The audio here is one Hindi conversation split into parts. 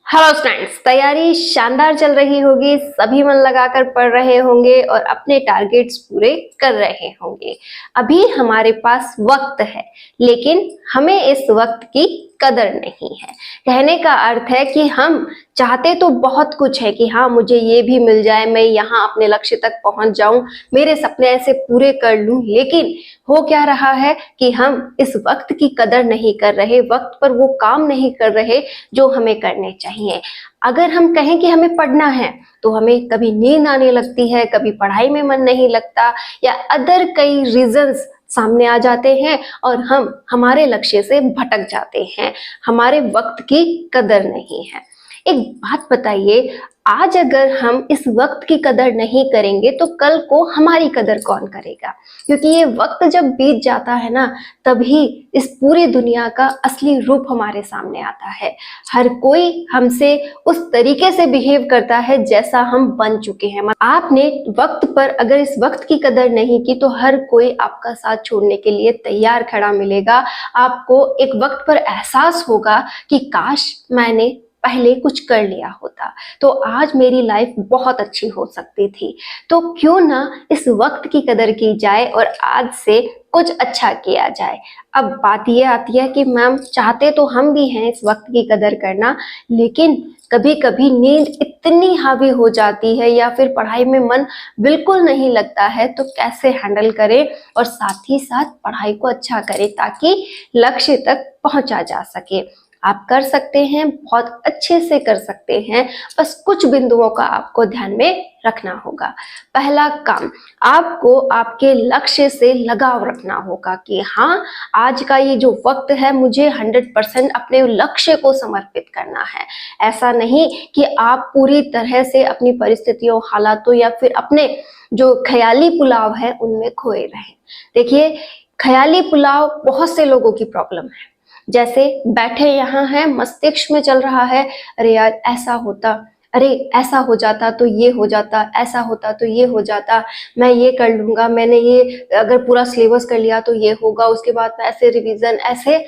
हेलो फ्रेंड्स, तैयारी शानदार चल रही होगी। सभी मन लगाकर पढ़ रहे होंगे और अपने टारगेट्स पूरे कर रहे होंगे। अभी हमारे पास वक्त है, लेकिन हमें इस वक्त की कदर नहीं है। कहने का अर्थ है कि हम चाहते तो बहुत कुछ है कि हाँ, मुझे ये भी मिल जाए, मैं यहाँ अपने लक्ष्य तक पहुंच जाऊं, मेरे सपने ऐसे पूरे कर लूं। लेकिन हो क्या रहा है कि हम इस वक्त की कदर नहीं कर रहे, वक्त पर वो काम नहीं कर रहे जो हमें करने चाहिए। अगर हम कहें कि हमें पढ़ना है तो हमें कभी नींद आने लगती है, कभी पढ़ाई में मन नहीं लगता, या अदर कई रीजंस सामने आ जाते हैं और हम हमारे लक्ष्य से भटक जाते हैं। हमारे वक्त की कदर नहीं है। एक बात बताइए, आज अगर हम इस वक्त की कदर नहीं करेंगे तो कल को हमारी कदर कौन करेगा? क्योंकि ये वक्त जब बीत जाता है ना, तभी इस पूरी दुनिया का असली रूप हमारे सामने आता है। हर कोई हमसे उस तरीके से बिहेव करता है जैसा हम बन चुके हैं। आपने वक्त पर अगर इस वक्त की कदर नहीं की तो हर कोई आपका साथ छोड़ने के लिए तैयार खड़ा मिलेगा। आपको एक वक्त पर एहसास होगा कि काश मैंने पहले कुछ कर लिया होता तो आज मेरी लाइफ बहुत अच्छी हो सकती थी। तो क्यों ना इस वक्त की कदर की जाए और आज से कुछ अच्छा किया जाए। अब बात ये आती है कि मैम, चाहते तो हम भी हैं इस वक्त की कदर करना, लेकिन कभी कभी नींद इतनी हावी हो जाती है या फिर पढ़ाई में मन बिल्कुल नहीं लगता है, तो कैसे हैंडल करें और साथ ही साथ पढ़ाई को अच्छा करें ताकि लक्ष्य तक पहुंचा जा सके। आप कर सकते हैं, बहुत अच्छे से कर सकते हैं। बस कुछ बिंदुओं का आपको ध्यान में रखना होगा। पहला काम, आपको आपके लक्ष्य से लगाव रखना होगा कि हाँ, आज का ये जो वक्त है मुझे 100% अपने लक्ष्य को समर्पित करना है। ऐसा नहीं कि आप पूरी तरह से अपनी परिस्थितियों, हालातों या फिर अपने जो ख्याली पुलाव है उनमें खोए रहें। देखिए, ख्याली पुलाव बहुत से लोगों की प्रॉब्लम है। जैसे बैठे यहाँ हैं, मस्तिष्क में चल रहा है, अरे यार ऐसा होता, अरे ऐसा हो जाता तो ये हो जाता, ऐसा होता तो ये हो जाता, मैं ये कर लूंगा, मैंने ये अगर पूरा सिलेबस कर लिया तो ये होगा, उसके बाद में ऐसे रिवीजन, ऐसे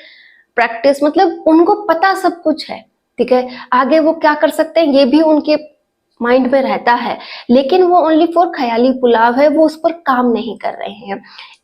प्रैक्टिस, मतलब उनको पता सब कुछ है। ठीक है, आगे वो क्या कर सकते हैं ये भी उनके माइंड में रहता है, लेकिन वो ओनली फॉर ख्याली पुलाव है, वो उस पर काम नहीं कर रहे हैं।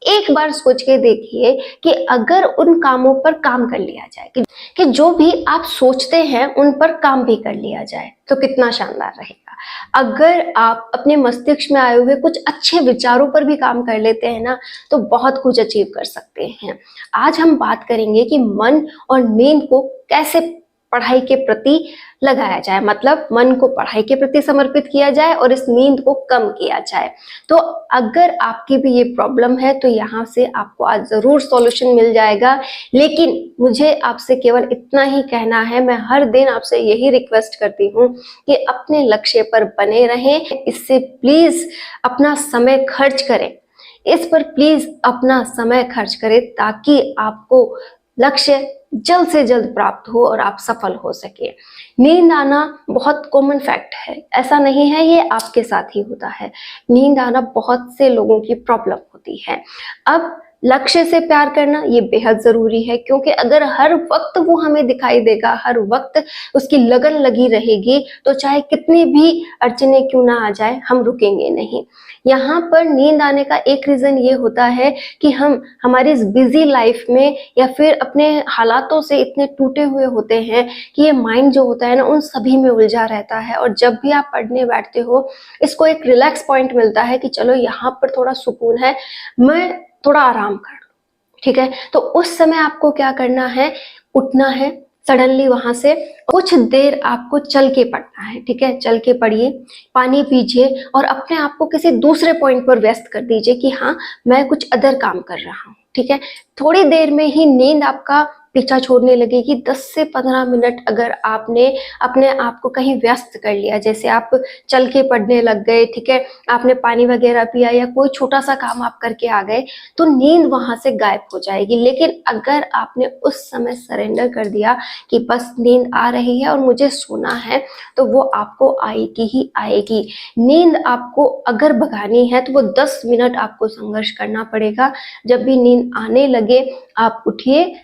एक बार सोच के देखिए कि अगर उन कामों पर काम कर लिया जाए, कि जो भी आप सोचते हैं उन पर काम भी कर लिया जाए तो कितना शानदार रहेगा। अगर आप अपने मस्तिष्क में आए हुए कुछ अच्छे विचारों पर भी काम कर लेते हैं ना, तो बहुत कुछ अचीव कर सकते हैं। आज हम बात करेंगे कि मन और नींद को कैसे पढ़ाई के प्रति लगाया जाए, मतलब मन को पढ़ाई के प्रति समर्पित किया जाए और इस नींद को कम किया जाए। तो अगर आपकी भी ये प्रॉब्लम है तो यहाँ से आपको आज जरूर सॉल्यूशन मिल जाएगा। लेकिन मुझे आपसे केवल इतना ही कहना है, मैं हर दिन आपसे यही रिक्वेस्ट करती हूँ कि अपने लक्ष्य पर बने रहें। इससे प्लीज अपना समय खर्च करें, इस पर प्लीज अपना समय खर्च करें ताकि आपको लक्ष्य जल्द से जल्द प्राप्त हो और आप सफल हो सके। नींद आना बहुत कॉमन फैक्ट है, ऐसा नहीं है ये आपके साथ ही होता है। नींद आना बहुत से लोगों की प्रॉब्लम होती है। अब लक्ष्य से प्यार करना ये बेहद जरूरी है, क्योंकि अगर हर वक्त वो हमें दिखाई देगा, हर वक्त उसकी लगन लगी रहेगी, तो चाहे कितनी भी अड़चने क्यों ना आ जाए, हम रुकेंगे नहीं। यहाँ पर नींद आने का एक रीजन ये होता है कि हम हमारी इस बिजी लाइफ में या फिर अपने हालातों से इतने टूटे हुए होते हैं कि ये माइंड जो होता है ना, उन सभी में उलझा रहता है। और जब भी आप पढ़ने बैठते हो, इसको एक रिलैक्स पॉइंट मिलता है कि चलो यहाँ पर थोड़ा सुकून है, मैं थोड़ा आराम कर लूं। ठीक है, तो उस समय आपको क्या करना है, उठना है सडनली वहां से, कुछ देर आपको चल के पढ़ना है। ठीक है, चल के पढ़िए, पानी पीजिए और अपने आप को किसी दूसरे पॉइंट पर व्यस्त कर दीजिए कि हाँ, मैं कुछ अदर काम कर रहा हूँ। ठीक है, थोड़ी देर में ही नींद आपका पीछा छोड़ने लगेगी। 10 से 15 मिनट अगर आपने अपने आप को कहीं व्यस्त कर लिया, जैसे आप चल के पढ़ने लग गए, ठीक है, आपने पानी वगैरह पिया या कोई छोटा सा काम आप करके आ गए, तो नींद वहां से गायब हो जाएगी। लेकिन अगर आपने उस समय सरेंडर कर दिया कि बस नींद आ रही है और मुझे सोना है, तो वो आपको आएगी ही आएगी। नींद आपको अगर भगानी है तो वो 10 मिनट आपको संघर्ष करना पड़ेगा। जब भी नींद आने लगे, आप उठिए,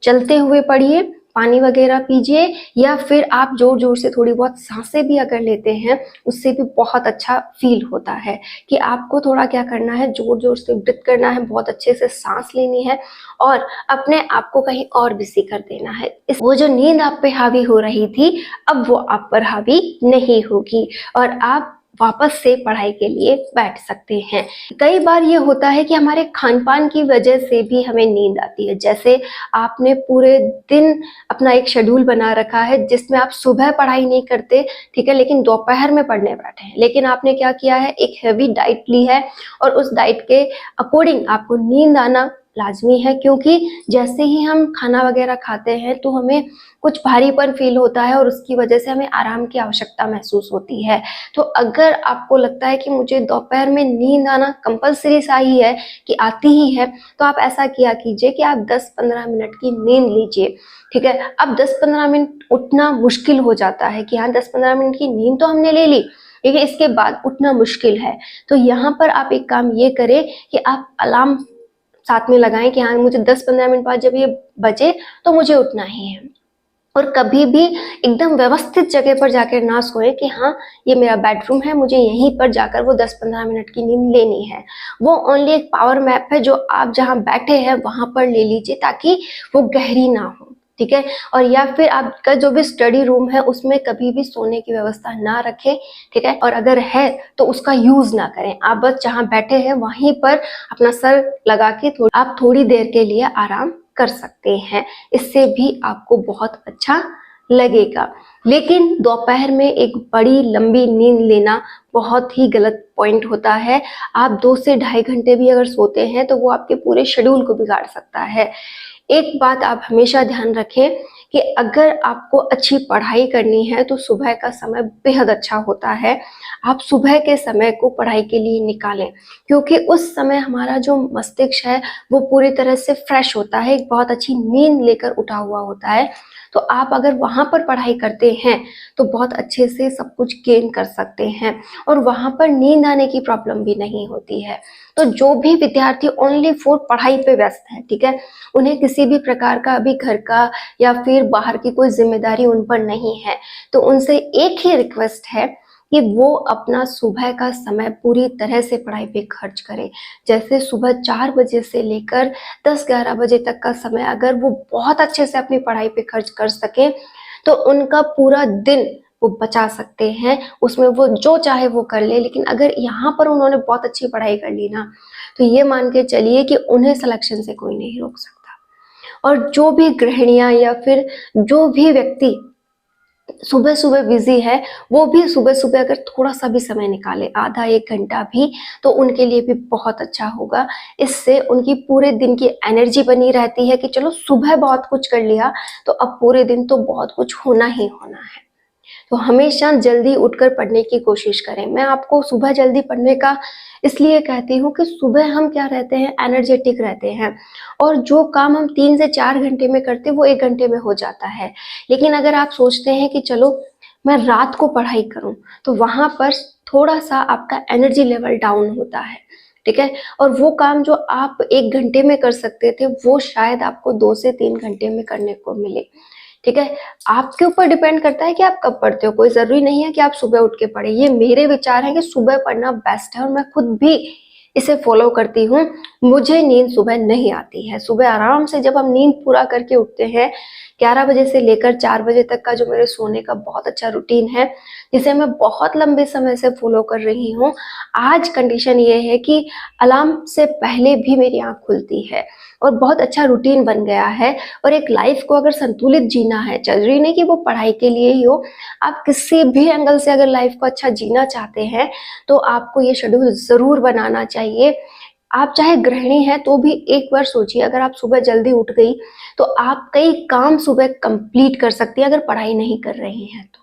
चलते हुए पढ़िए पानी वगैरह पीजिए, या फिर आप जोर जोर से थोड़ी बहुत सांसें भी अगर लेते हैं उससे भी बहुत अच्छा फील होता है। कि आपको थोड़ा क्या करना है, जोर जोर से ब्रीथ करना है, बहुत अच्छे से सांस लेनी है और अपने आप को कहीं और बिजी कर देना है। वो जो नींद आप पे हावी हो रही थी अब वो आप पर हावी नहीं होगी और आप वापस से पढ़ाई के लिए बैठ सकते हैं। कई बार ये होता है कि हमारे खान पान की वजह से भी हमें नींद आती है। जैसे आपने पूरे दिन अपना एक शेड्यूल बना रखा है जिसमें आप सुबह पढ़ाई नहीं करते, ठीक है, लेकिन दोपहर में पढ़ने बैठे हैं। लेकिन आपने क्या किया है, एक हेवी डाइट ली है और उस डाइट के अकॉर्डिंग आपको नींद आना लाजमी है, क्योंकि जैसे ही हम खाना वगैरह खाते हैं तो हमें कुछ भारीपन फील होता है और उसकी वजह से हमें आराम की आवश्यकता महसूस होती है। तो अगर आपको लगता है कि मुझे दोपहर में नींद आना कंपलसरी सा ही है कि आती ही है, तो आप ऐसा किया कीजिए कि आप 10-15 मिनट की नींद लीजिए, ठीक है। अब 10-15 मिनट उठना मुश्किल हो जाता है कि हाँ 10-15 मिनट की नींद तो हमने ले ली, लेकिन इसके बाद उठना मुश्किल है। तो यहाँ पर आप एक काम ये करें कि आप अलार्म साथ में लगाएं कि हाँ मुझे 10-15 मिनट बाद जब ये बजे तो मुझे उठना ही है। और कभी भी एकदम व्यवस्थित जगह पर जाकर ना सोए कि हाँ ये मेरा बेडरूम है, मुझे यहीं पर जाकर वो 10-15 मिनट की नींद लेनी है। वो ओनली एक पावर मैप है जो आप जहाँ बैठे हैं वहां पर ले लीजिए ताकि वो गहरी ना हो, ठीक है। और या फिर आपका जो भी स्टडी रूम है उसमें कभी भी सोने की व्यवस्था ना रखें, ठीक है। और अगर है तो उसका यूज ना करें, आप बस जहाँ बैठे हैं वहीं पर अपना सर लगा के आप थोड़ी देर के लिए आराम कर सकते हैं। इससे भी आपको बहुत अच्छा लगेगा। लेकिन दोपहर में एक बड़ी लंबी नींद लेना बहुत ही गलत पॉइंट होता है। आप 2 से ढाई घंटे भी अगर सोते हैं तो वो आपके पूरे शेड्यूल को बिगाड़ सकता है। एक बात आप हमेशा ध्यान रखें कि अगर आपको अच्छी पढ़ाई करनी है तो सुबह का समय बेहद अच्छा होता है। आप सुबह के समय को पढ़ाई के लिए निकालें, क्योंकि उस समय हमारा जो मस्तिष्क है वो पूरी तरह से फ्रेश होता है, एक बहुत अच्छी नींद लेकर उठा हुआ होता है। तो आप अगर वहाँ पर पढ़ाई करते हैं तो बहुत अच्छे से सब कुछ गेन कर सकते हैं और वहाँ पर नींद आने की प्रॉब्लम भी नहीं होती है। तो जो भी विद्यार्थी ओनली फॉर पढ़ाई पे व्यस्त है, ठीक है, उन्हें किसी भी प्रकार का अभी घर का या फिर बाहर की कोई जिम्मेदारी उन पर नहीं है, तो उनसे एक ही रिक्वेस्ट है कि वो अपना सुबह का समय पूरी तरह से पढ़ाई पे खर्च करें। जैसे सुबह 4 बजे से लेकर 10-11 बजे तक का समय अगर वो बहुत अच्छे से अपनी पढ़ाई पे खर्च कर सके तो उनका पूरा दिन वो बचा सकते हैं, उसमें वो जो चाहे वो कर ले। लेकिन अगर यहाँ पर उन्होंने बहुत अच्छी पढ़ाई कर ली ना तो ये मान के चलिए कि उन्हें सिलेक्शन से कोई नहीं रोक सकता। और जो भी गृहिणियां या फिर जो भी व्यक्ति सुबह सुबह बिजी है वो भी सुबह सुबह अगर थोड़ा सा भी समय निकाले, आधा 1 घंटा भी, तो उनके लिए भी बहुत अच्छा होगा। इससे उनकी पूरे दिन की एनर्जी बनी रहती है कि चलो सुबह बहुत कुछ कर लिया तो अब पूरे दिन तो बहुत कुछ होना ही होना है। तो हमेशा जल्दी उठकर पढ़ने की कोशिश करें। मैं आपको सुबह जल्दी पढ़ने का इसलिए कहती हूँ कि सुबह हम क्या रहते हैं, एनर्जेटिक रहते हैं और जो काम हम 3 से 4 घंटे में करते हैं वो 1 घंटे में हो जाता है। लेकिन अगर आप सोचते हैं कि चलो मैं रात को पढ़ाई करूं तो वहां पर थोड़ा सा आपका एनर्जी लेवल डाउन होता है, ठीक है। और वो काम जो आप 1 घंटे में कर सकते थे वो शायद आपको 2 से 3 घंटे में करने को मिले, ठीक है। आपके ऊपर डिपेंड करता है कि आप कब पढ़ते हो, कोई जरूरी नहीं है कि आप सुबह उठ के पढ़े। ये मेरे विचार हैं कि सुबह पढ़ना बेस्ट है और मैं खुद भी इसे फॉलो करती हूँ। मुझे नींद सुबह नहीं आती है। सुबह आराम से जब हम नींद पूरा करके उठते हैं 11 बजे से लेकर 4 बजे तक का जो मेरे सोने का बहुत अच्छा रूटीन है जिसे मैं बहुत लंबे समय से फॉलो कर रही हूँ। आज कंडीशन ये है कि अलार्म से पहले भी मेरी आँख खुलती है और बहुत अच्छा रूटीन बन गया है। और एक लाइफ को अगर संतुलित जीना है, जरूरी नहीं कि वो पढ़ाई के लिए ही हो, आप किसी भी एंगल से अगर लाइफ को अच्छा जीना चाहते हैं तो आपको ये शेड्यूल जरूर बनाना चाहिए। आप चाहे गृहिणी हैं तो भी एक बार सोचिए, अगर आप सुबह जल्दी उठ गई तो आप कई काम सुबह कंप्लीट कर सकती हैं अगर पढ़ाई नहीं कर रही हैं तो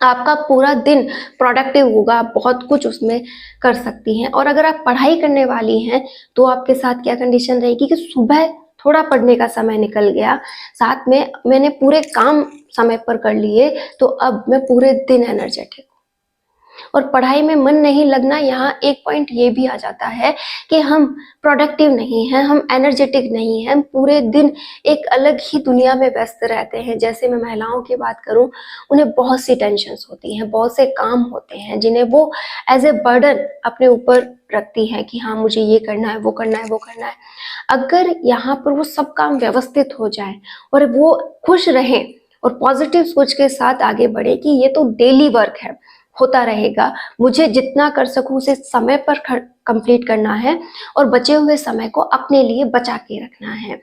आपका पूरा दिन प्रोडक्टिव होगा, आप बहुत कुछ उसमें कर सकती हैं। और अगर आप पढ़ाई करने वाली हैं तो आपके साथ क्या कंडीशन रहेगी कि सुबह थोड़ा पढ़ने का समय निकल गया, साथ में मैंने पूरे काम समय पर कर लिए, तो अब मैं पूरे दिन एनर्जेटिक हूँ। और पढ़ाई में मन नहीं लगना, यहाँ एक पॉइंट ये भी आ जाता है कि हम प्रोडक्टिव नहीं हैं, हम एनर्जेटिक नहीं हैं, हम पूरे दिन एक अलग ही दुनिया में व्यस्त रहते हैं। जैसे मैं महिलाओं की बात करूं, उन्हें बहुत सी टेंशन्स होती हैं, बहुत से काम होते हैं जिन्हें वो एज ए बर्डन अपने ऊपर रखती हैं कि हाँ मुझे ये करना है, वो करना है, वो करना है। अगर यहाँ पर वो सब काम व्यवस्थित हो जाए और वो खुश रहें और पॉजिटिव सोच के साथ आगे बढ़े कि ये तो डेली वर्क है, होता रहेगा, मुझे जितना कर सकूं उसे समय पर कंप्लीट करना है और बचे हुए समय को अपने लिए बचा के रखना है।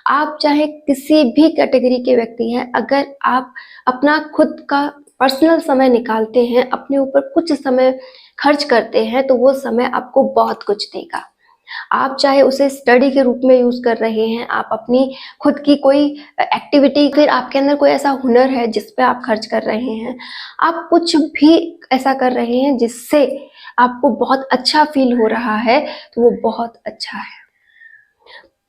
आप चाहे किसी भी कैटेगरी के व्यक्ति हैं, अगर आप अपना खुद का पर्सनल समय निकालते हैं, अपने ऊपर कुछ समय खर्च करते हैं, तो वो समय आपको बहुत कुछ देगा। आप चाहे उसे स्टडी के रूप में यूज कर रहे हैं, आप अपनी खुद की कोई एक्टिविटी, फिर आपके अंदर कोई ऐसा हुनर है जिस पे आप खर्च कर रहे हैं, आप कुछ भी ऐसा कर रहे हैं जिससे आपको बहुत अच्छा फील हो रहा है, तो वो बहुत अच्छा है।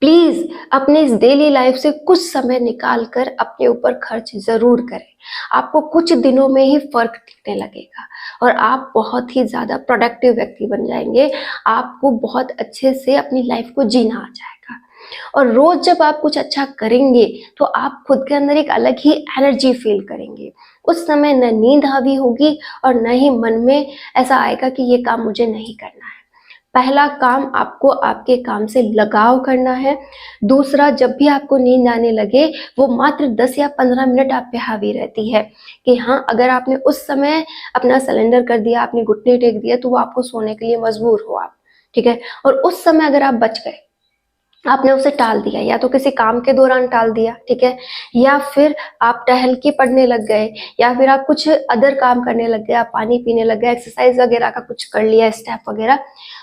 प्लीज अपने इस डेली लाइफ से कुछ समय निकाल कर अपने ऊपर खर्च जरूर करें। आपको कुछ दिनों में ही फर्क दिखने लगेगा और आप बहुत ही ज्यादा प्रोडक्टिव व्यक्ति बन जाएंगे। आपको बहुत अच्छे से अपनी लाइफ को जीना आ जाएगा और रोज जब आप कुछ अच्छा करेंगे तो आप खुद के अंदर एक अलग ही एनर्जी फील करेंगे। उस समय न नींद हावी होगी और न ही मन में ऐसा आएगा कि ये काम मुझे नहीं करना है। पहला काम, आपको आपके काम से लगाव करना है। दूसरा, जब भी आपको नींद आने लगे, वो मात्र 10 या 15 मिनट आप पे हावी रहती है कि हाँ, अगर आपने उस समय अपना सिलेंडर कर दिया, आपने घुटने टेक दिया, तो वो आपको सोने के लिए मजबूर हो आप, ठीक है। और उस समय अगर आप बच गए, आपने उसे टाल दिया, या तो किसी काम के दौरान टाल दिया, ठीक है, या फिर आप टहल के पढ़ने लग गए, या फिर आप कुछ अदर काम करने लग गए, आप पानी पीने लग गए, एक्सरसाइज वगैरह का कुछ कर लिया, स्टेप वगैरह,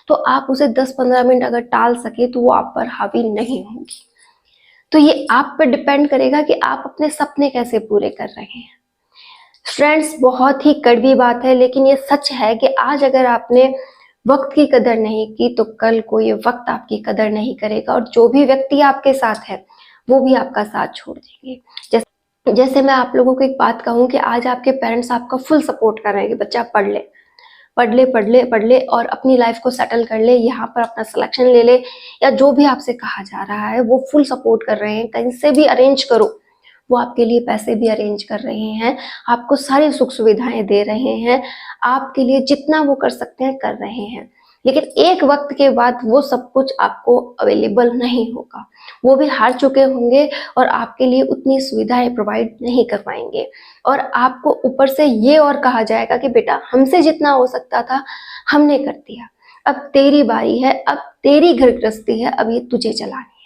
तो आप उसे 10-15 मिनट अगर टाल सके तो वो आप पर हावी नहीं होगी। तो ये आप पर डिपेंड करेगा कि आप अपने सपने कैसे पूरे कर रहे हैं। फ्रेंड्स, बहुत ही कड़वी बात है, लेकिन ये सच है कि आज अगर आपने वक्त की कदर नहीं की तो कल को ये वक्त आपकी कदर नहीं करेगा और जो भी व्यक्ति आपके साथ है वो भी आपका साथ छोड़ देंगे। जैसे मैं आप लोगों को एक बात कहूँ कि आज आपके पेरेंट्स आपका फुल सपोर्ट कर रहे हैं कि बच्चा पढ़ ले, पढ़ ले, पढ़ ले, पढ़ ले और अपनी लाइफ को सेटल कर ले, यहाँ पर अपना सिलेक्शन ले ले, या जो भी आपसे कहा जा रहा है वो फुल सपोर्ट कर रहे हैं। कहीं से भी अरेंज करो, वो आपके लिए पैसे भी अरेंज कर रहे हैं, आपको सारी सुख सुविधाएं दे रहे हैं, आपके लिए जितना वो कर सकते हैं कर रहे हैं। लेकिन एक वक्त के बाद वो सब कुछ आपको अवेलेबल नहीं होगा, वो भी हार चुके होंगे और आपके लिए उतनी सुविधाएं प्रोवाइड नहीं कर पाएंगे और आपको ऊपर से ये और कहा जाएगा कि बेटा हमसे जितना हो सकता था हमने कर दिया, अब तेरी बारी है, अब तेरी घर गृहस्थी है, अब ये तुझे चलानी है,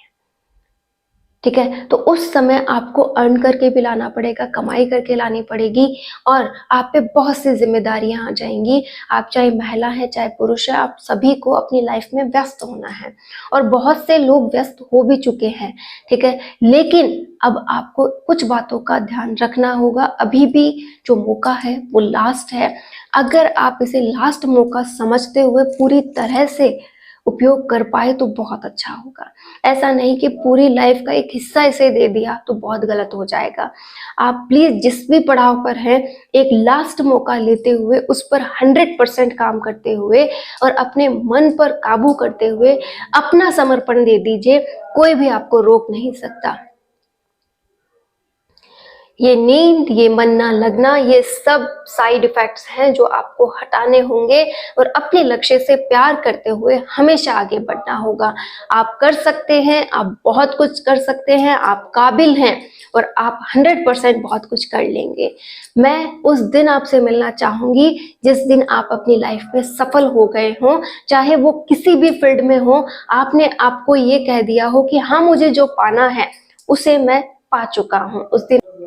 ठीक है। तो उस समय आपको अर्न करके भी लाना पड़ेगा, कमाई करके लानी पड़ेगी और आप पे बहुत सी जिम्मेदारियां आ जाएंगी। आप चाहे महिला है चाहे पुरुष है, आप सभी को अपनी लाइफ में व्यस्त होना है और बहुत से लोग व्यस्त हो भी चुके हैं, ठीक है। लेकिन अब आपको कुछ बातों का ध्यान रखना होगा। अभी भी जो मौका है वो लास्ट है। अगर आप इसे लास्ट मौका समझते हुए पूरी तरह से उपयोग कर पाए तो बहुत अच्छा होगा। ऐसा नहीं कि पूरी लाइफ का एक हिस्सा इसे दे दिया तो बहुत गलत हो जाएगा। आप प्लीज जिस भी पड़ाव पर हैं, एक लास्ट मौका लेते हुए उस पर 100% काम करते हुए और अपने मन पर काबू करते हुए अपना समर्पण दे दीजिए, कोई भी आपको रोक नहीं सकता। ये नींद, ये मन ना लगना, ये सब साइड इफेक्ट्स हैं जो आपको हटाने होंगे और अपने लक्ष्य से प्यार करते हुए हमेशा आगे बढ़ना होगा। आप कर सकते हैं, आप बहुत कुछ कर सकते हैं, आप काबिल हैं और आप 100% बहुत कुछ कर लेंगे। मैं उस दिन आपसे मिलना चाहूंगी जिस दिन आप अपनी लाइफ में सफल हो गए हों, चाहे वो किसी भी फील्ड में हो। आपने आपको ये कह दिया हो कि हाँ, मुझे जो पाना है उसे मैं पा चुका हूँ।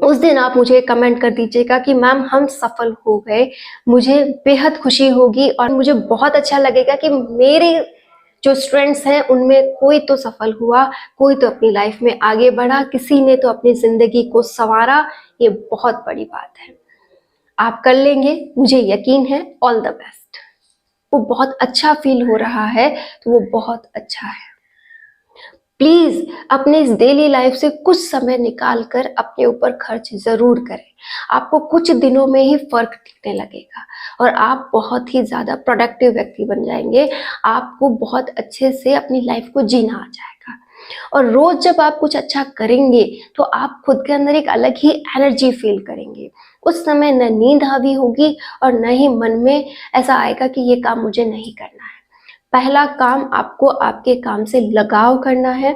उस दिन आप मुझे कमेंट कर दीजिएगा कि मैम हम सफल हो गए, मुझे बेहद खुशी होगी और मुझे बहुत अच्छा लगेगा कि मेरे जो स्टूडेंट्स हैं उनमें कोई तो सफल हुआ, कोई तो अपनी लाइफ में आगे बढ़ा, किसी ने तो अपनी जिंदगी को संवारा। ये बहुत बड़ी बात है, आप कर लेंगे, मुझे यकीन है। All the best. वो बहुत अच्छा फील हो रहा है तो वो बहुत अच्छा है। प्लीज अपने इस डेली लाइफ से कुछ समय निकाल कर अपने ऊपर खर्च जरूर करें। आपको कुछ दिनों में ही फर्क दिखने लगेगा और आप बहुत ही ज़्यादा प्रोडक्टिव व्यक्ति बन जाएंगे। आपको बहुत अच्छे से अपनी लाइफ को जीना आ जाएगा। और रोज जब आप कुछ अच्छा करेंगे तो आप खुद के अंदर एक अलग ही एनर्जी फील करेंगे। उस समय न नींद हावी होगी और न ही मन में ऐसा आएगा कि ये काम मुझे नहीं करना है। पहला काम आपको आपके काम से लगाव करना है।